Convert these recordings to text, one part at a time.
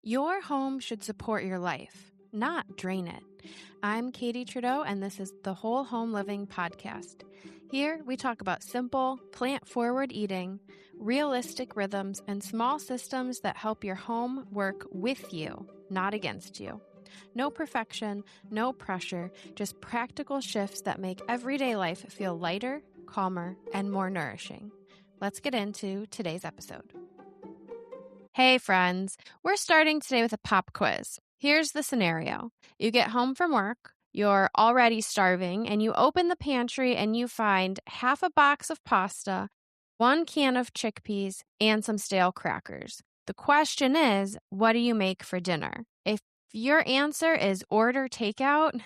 Your home should support your life, not drain it. I'm Katie Trudeau, and this is the Whole Home Living Podcast. Here, we talk about simple, plant-forward eating, realistic rhythms, and small systems that help your home work with you, not against you. No perfection, no pressure, just practical shifts that make everyday life feel lighter, calmer, and more nourishing. Let's get into today's episode. Hey friends, we're starting today with a pop quiz. Here's the scenario. You get home from work, you're already starving, and you open the pantry and you find half a box of pasta, 1 can of chickpeas, and some stale crackers. The question is, what do you make for dinner? If your answer is order takeout,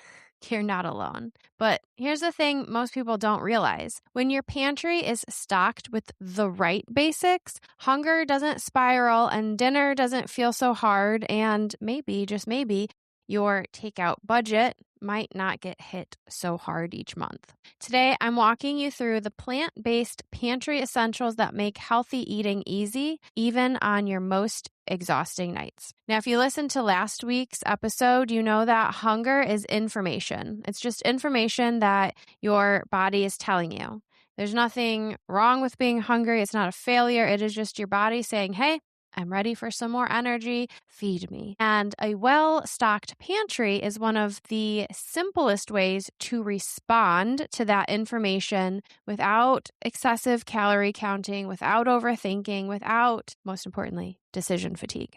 you're not alone. But here's the thing most people don't realize. When your pantry is stocked with the right basics, hunger doesn't spiral and dinner doesn't feel so hard, and maybe, just maybe, your takeout budget might not get hit so hard each month. Today, I'm walking you through the plant-based pantry essentials that make healthy eating easy, even on your most exhausting nights. Now, if you listened to last week's episode, you know that hunger is information. It's just information that your body is telling you. There's nothing wrong with being hungry. It's not a failure. It is just your body saying, hey, I'm ready for some more energy. Feed me. And a well-stocked pantry is one of the simplest ways to respond to that information without excessive calorie counting, without overthinking, without, most importantly, decision fatigue.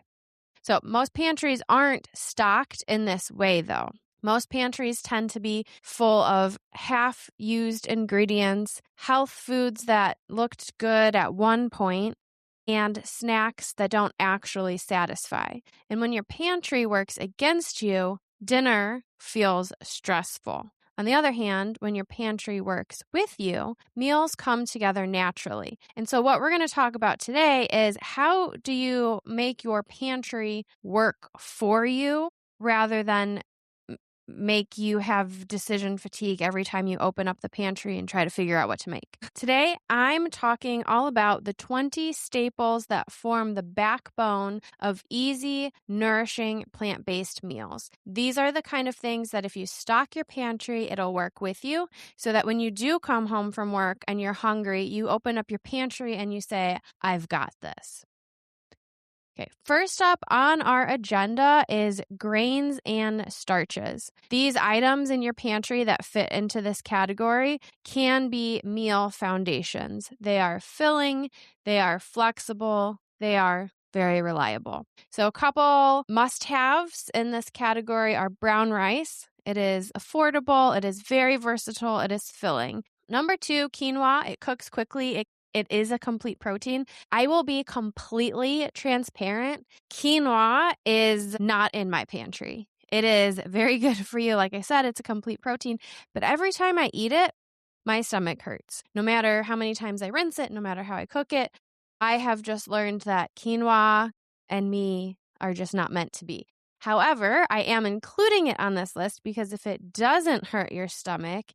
So most pantries aren't stocked in this way, though. Most pantries tend to be full of half-used ingredients, health foods that looked good at one point, and snacks that don't actually satisfy. And when your pantry works against you, dinner feels stressful. On the other hand, when your pantry works with you, meals come together naturally. And so what we're going to talk about today is how do you make your pantry work for you rather than make you have decision fatigue every time you open up the pantry and try to figure out what to make. Today, I'm talking all about the 20 staples that form the backbone of easy, nourishing, plant-based meals. These are the kind of things that if you stock your pantry, it'll work with you so that when you do come home from work and you're hungry, you open up your pantry and you say, I've got this. Okay, first up on our agenda is grains and starches. These items in your pantry that fit into this category can be meal foundations. They are filling, they are flexible, they are very reliable. So a couple must-haves in this category are brown rice. It is affordable, it is very versatile, it is filling. Number 2, quinoa. It cooks quickly. It is a complete protein. I will be completely transparent. Quinoa is not in my pantry. It is very good for you. Like I said, it's a complete protein. But every time I eat it, my stomach hurts. No matter how many times I rinse it, no matter how I cook it, I have just learned that quinoa and me are just not meant to be. However, I am including it on this list because if it doesn't hurt your stomach,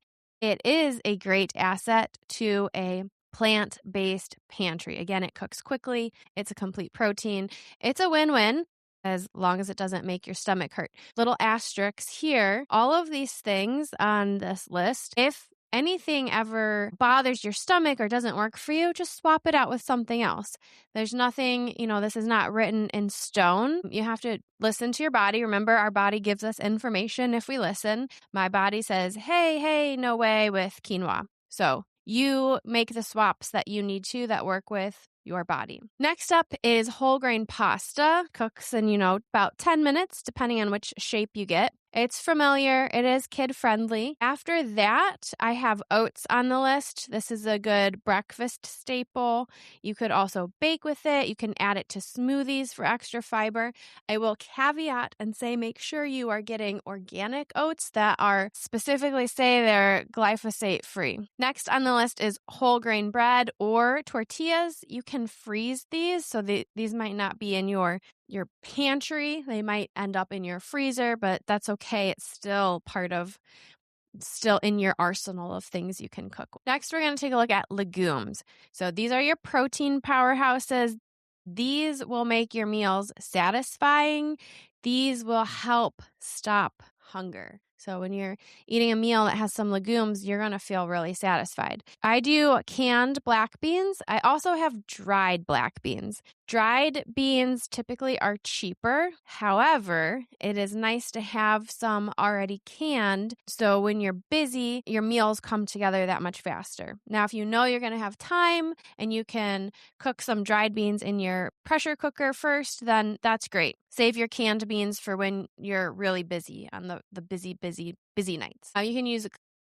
it is a great asset to a plant-based pantry. Again, it cooks quickly. It's a complete protein. It's a win-win as long as it doesn't make your stomach hurt. Little asterisks here. All of these things on this list, if anything ever bothers your stomach or doesn't work for you, just swap it out with something else. There's nothing, this is not written in stone. You have to listen to your body. Remember, our body gives us information if we listen. My body says, hey, no way with quinoa. So you make the swaps that you need to that work with your body. Next up is whole grain pasta. Cooks in, about 10 minutes, depending on which shape you get. It's familiar. It is kid-friendly. After that, I have oats on the list. This is a good breakfast staple. You could also bake with it. You can add it to smoothies for extra fiber. I will caveat and say make sure you are getting organic oats that are specifically say they're glyphosate-free. Next on the list is whole grain bread or tortillas. You can freeze these, so these might not be in your pantry. They might end up in your freezer, but that's okay. It's still still in your arsenal of things you can cook. Next, we're going to take a look at legumes. So these are your protein powerhouses. These will make your meals satisfying. These will help stop hunger. So when you're eating a meal that has some legumes, you're going to feel really satisfied. I do canned black beans. I also have dried black beans. Dried beans typically are cheaper. However, it is nice to have some already canned. So when you're busy, your meals come together that much faster. Now, if you know you're going to have time and you can cook some dried beans in your pressure cooker first, then that's great. Save your canned beans for when you're really busy on the busy nights. You can use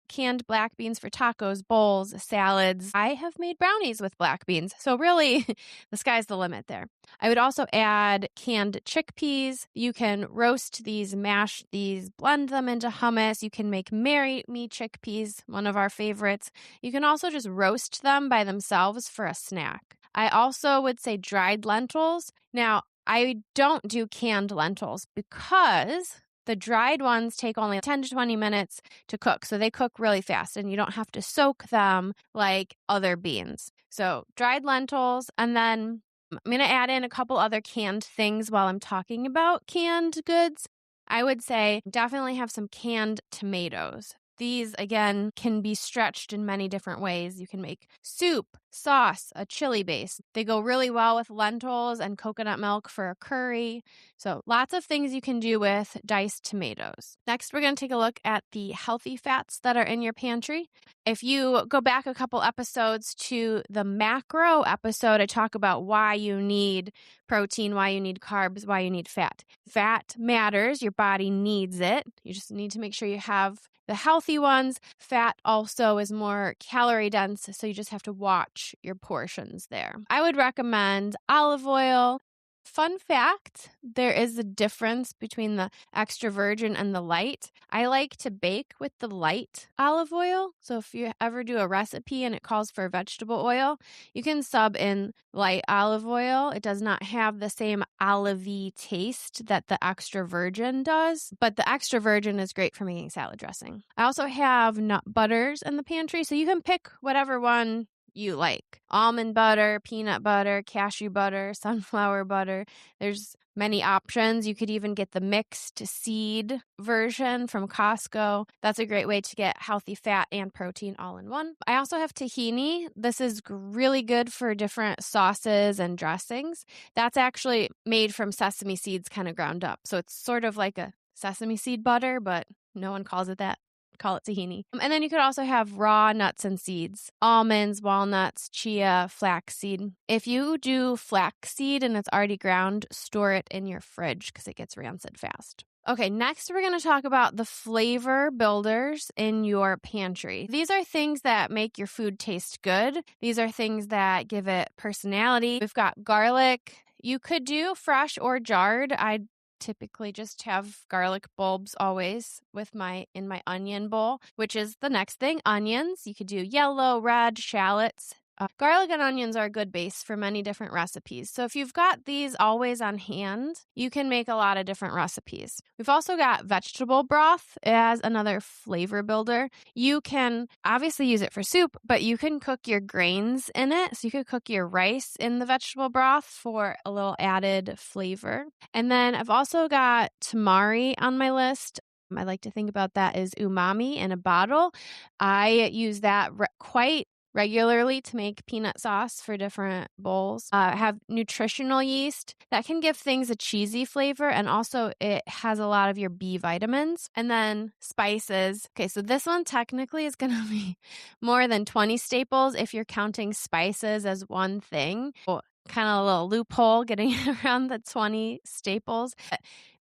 canned black beans for tacos, bowls, salads. I have made brownies with black beans. So really, the sky's the limit there. I would also add canned chickpeas. You can roast these, mash these, blend them into hummus. You can make Marry Me chickpeas, one of our favorites. You can also just roast them by themselves for a snack. I also would say dried lentils. Now, I don't do canned lentils because the dried ones take only 10 to 20 minutes to cook. So they cook really fast and you don't have to soak them like other beans. So dried lentils, and then I'm going to add in a couple other canned things while I'm talking about canned goods. I would say definitely have some canned tomatoes. These, again, can be stretched in many different ways. You can make soup, sauce, a chili base. They go really well with lentils and coconut milk for a curry. So lots of things you can do with diced tomatoes. Next, we're going to take a look at the healthy fats that are in your pantry. If you go back a couple episodes to the macro episode, I talk about why you need protein, why you need carbs, why you need fat. Fat matters. Your body needs it. You just need to make sure you have the healthy ones. Fat also is more calorie dense, so you just have to watch your portions there. I would recommend olive oil. Fun fact, there is a difference between the extra virgin and the light. I like to bake with the light olive oil. So if you ever do a recipe and it calls for vegetable oil, you can sub in light olive oil. It does not have the same olive-y taste that the extra virgin does, but the extra virgin is great for making salad dressing. I also have nut butters in the pantry, so you can pick whatever one you like. Almond butter, peanut butter, cashew butter, sunflower butter. There's many options. You could even get the mixed seed version from Costco. That's a great way to get healthy fat and protein all in one. I also have tahini. This is really good for different sauces and dressings. That's actually made from sesame seeds kind of ground up. So it's sort of like a sesame seed butter, but no one calls it that. Call it tahini. And then you could also have raw nuts and seeds, almonds, walnuts, chia, flaxseed. If you do flaxseed and it's already ground, store it in your fridge because it gets rancid fast. Okay, next we're going to talk about the flavor builders in your pantry. These are things that make your food taste good. These are things that give it personality. We've got garlic. You could do fresh or jarred. I typically just have garlic bulbs always in my onion bowl, which is the next thing. Onions, you could do yellow, red, shallots. Garlic and onions are a good base for many different recipes. So if you've got these always on hand, you can make a lot of different recipes. We've also got vegetable broth as another flavor builder. You can obviously use it for soup, but you can cook your grains in it. So you could cook your rice in the vegetable broth for a little added flavor. And then I've also got tamari on my list. I like to think about that as umami in a bottle. I use that quite regularly to make peanut sauce for different bowls. Have nutritional yeast that can give things a cheesy flavor, and also it has a lot of your B vitamins. And then spices. Okay, so this one technically is going to be more than 20 staples if you're counting spices as one thing. Kind of a little loophole getting around the 20 staples.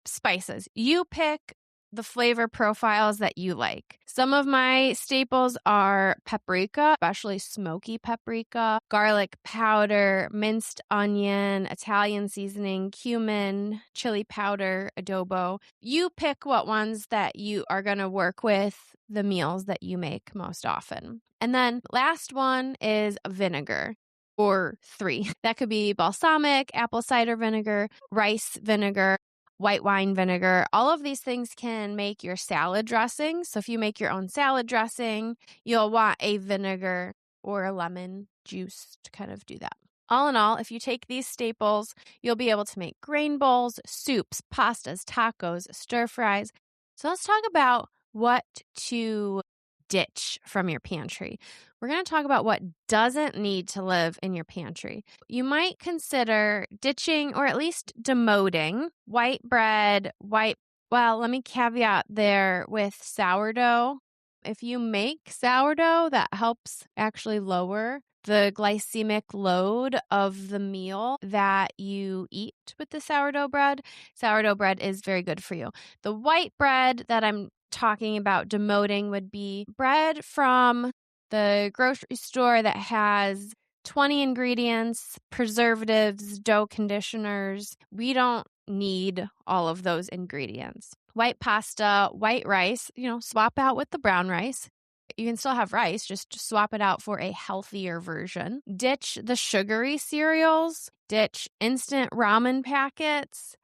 Spices. You pick the flavor profiles that you like. Some of my staples are paprika, especially smoky paprika, garlic powder, minced onion, Italian seasoning, cumin, chili powder, adobo. You pick what ones that you are going to work with the meals that you make most often. And then last one is vinegar. Or 3. That could be balsamic, apple cider vinegar, rice vinegar, white wine vinegar. All of these things can make your salad dressing. So if you make your own salad dressing, you'll want a vinegar or a lemon juice to kind of do that. All in all, if you take these staples, you'll be able to make grain bowls, soups, pastas, tacos, stir fries. So let's talk about what to ditch from your pantry. We're going to talk about what doesn't need to live in your pantry. You might consider ditching or at least demoting white bread, well, let me caveat there with sourdough. If you make sourdough, that helps actually lower the glycemic load of the meal that you eat with the sourdough bread. Sourdough bread is very good for you. The white bread that I'm talking about demoting would be bread from the grocery store that has 20 ingredients, preservatives, dough conditioners. We don't need all of those ingredients. White pasta, white rice, swap out with the brown rice. You can still have rice, just swap it out for a healthier version. Ditch the sugary cereals, ditch instant ramen packets,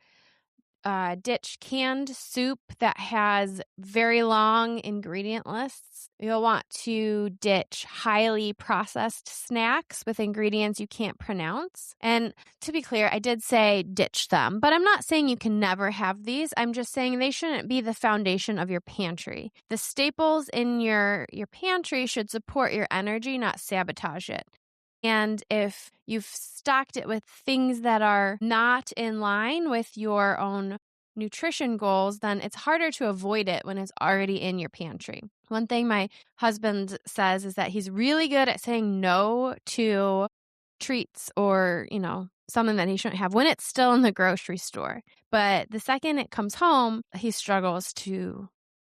ditch canned soup that has very long ingredient lists. You'll want to ditch highly processed snacks with ingredients you can't pronounce. And to be clear, I did say ditch them, but I'm not saying you can never have these. I'm just saying they shouldn't be the foundation of your pantry. The staples in your pantry should support your energy, not sabotage it. And if you've stocked it with things that are not in line with your own nutrition goals, then it's harder to avoid it when it's already in your pantry. One thing my husband says is that he's really good at saying no to treats or, something that he shouldn't have when it's still in the grocery store. But the second it comes home, he struggles to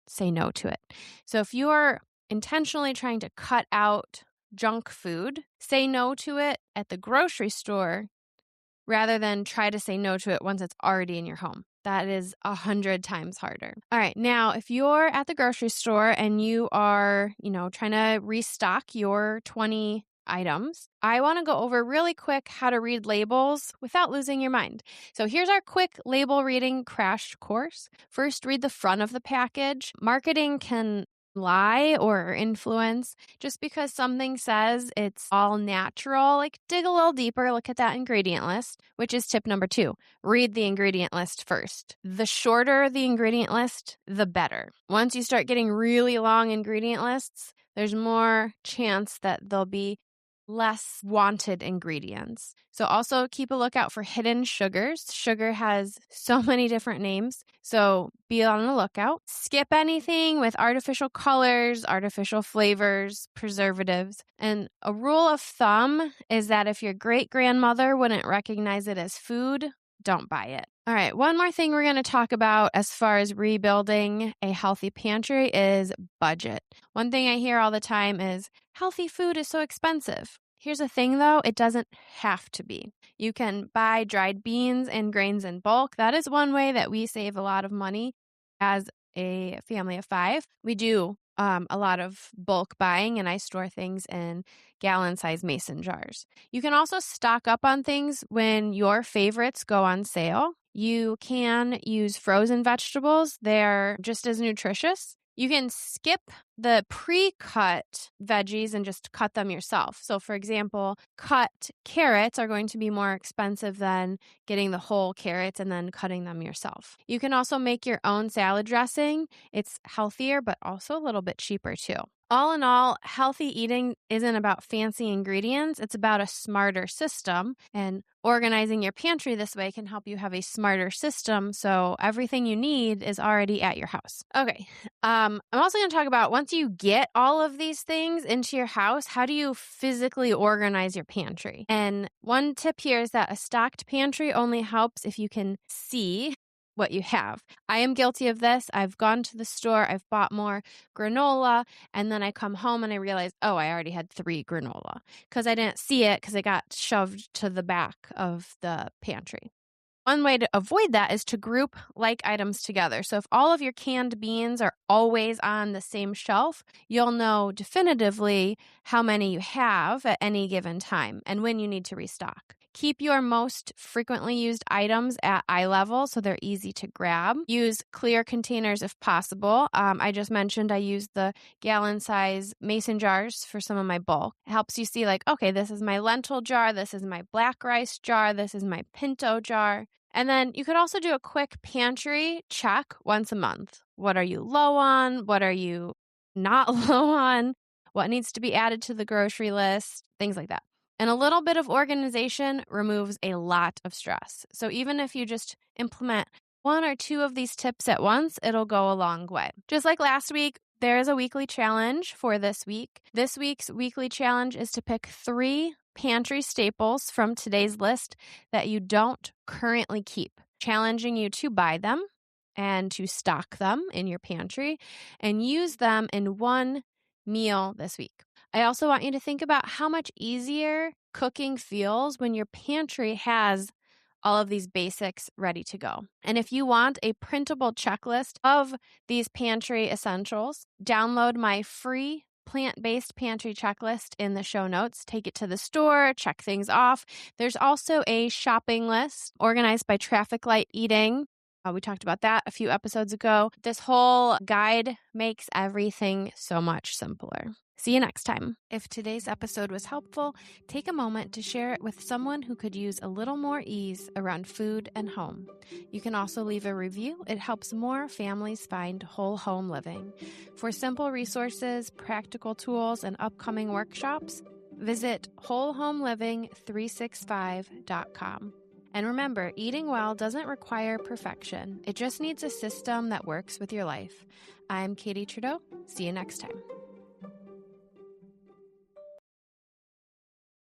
say no to it. So if you're intentionally trying to cut out junk food, say no to it at the grocery store rather than try to say no to it once it's already in your home. That is 100 times harder. All right. Now, if you're at the grocery store and you are, trying to restock your 20 items, I want to go over really quick how to read labels without losing your mind. So here's our quick label reading crash course. First, read the front of the package. Marketing can lie or influence. Just because something says it's all natural, dig a little deeper, look at that ingredient list, which is tip number 2. Read the ingredient list first. The shorter the ingredient list, the better. Once you start getting really long ingredient lists, there's more chance that there'll be less wanted ingredients. So also keep a lookout for hidden sugars. Sugar has so many different names, so be on the lookout. Skip anything with artificial colors, artificial flavors, preservatives. And a rule of thumb is that if your great-grandmother wouldn't recognize it as food, don't buy it. All right, one more thing we're going to talk about as far as rebuilding a healthy pantry is budget. One thing I hear all the time is healthy food is so expensive. Here's the thing though, it doesn't have to be. You can buy dried beans and grains in bulk. That is one way that we save a lot of money as a family of 5. We do a lot of bulk buying, and I store things in gallon-sized mason jars. You can also stock up on things when your favorites go on sale. You can use frozen vegetables. They're just as nutritious. You can skip the pre-cut veggies and just cut them yourself. So for example, cut carrots are going to be more expensive than getting the whole carrots and then cutting them yourself. You can also make your own salad dressing. It's healthier, but also a little bit cheaper too. All in all, healthy eating isn't about fancy ingredients. It's about a smarter system, and organizing your pantry this way can help you have a smarter system so everything you need is already at your house. Okay, I'm also going to talk about once you get all of these things into your house, how do you physically organize your pantry? And one tip here is that a stocked pantry only helps if you can see what you have. I am guilty of this. I've gone to the store, I've bought more granola, and then I come home and I realize, I already had 3 granola because I didn't see it because it got shoved to the back of the pantry. One way to avoid that is to group like items together. So if all of your canned beans are always on the same shelf, you'll know definitively how many you have at any given time and when you need to restock. Keep your most frequently used items at eye level so they're easy to grab. Use clear containers if possible. I just mentioned I use the gallon size mason jars for some of my bulk. It helps you see like, okay, this is my lentil jar, this is my black rice jar, this is my pinto jar. And then you could also do a quick pantry check once a month. What are you low on? What are you not low on? What needs to be added to the grocery list? Things like that. And a little bit of organization removes a lot of stress. So even if you just implement one or two of these tips at once, it'll go a long way. Just like last week, there is a weekly challenge for this week. This week's weekly challenge is to pick 3 pantry staples from today's list that you don't currently keep, challenging you to buy them and to stock them in your pantry and use them in one meal this week. I also want you to think about how much easier cooking feels when your pantry has all of these basics ready to go. And if you want a printable checklist of these pantry essentials, download my free plant-based pantry checklist in the show notes. Take it to the store, check things off. There's also a shopping list organized by traffic light eating. We talked about that a few episodes ago. This whole guide makes everything so much simpler. See you next time. If today's episode was helpful, take a moment to share it with someone who could use a little more ease around food and home. You can also leave a review. It helps more families find whole home living. For simple resources, practical tools, and upcoming workshops, visit wholehomeliving365.com. And remember, eating well doesn't require perfection. It just needs a system that works with your life. I'm Katie Trudeau. See you next time.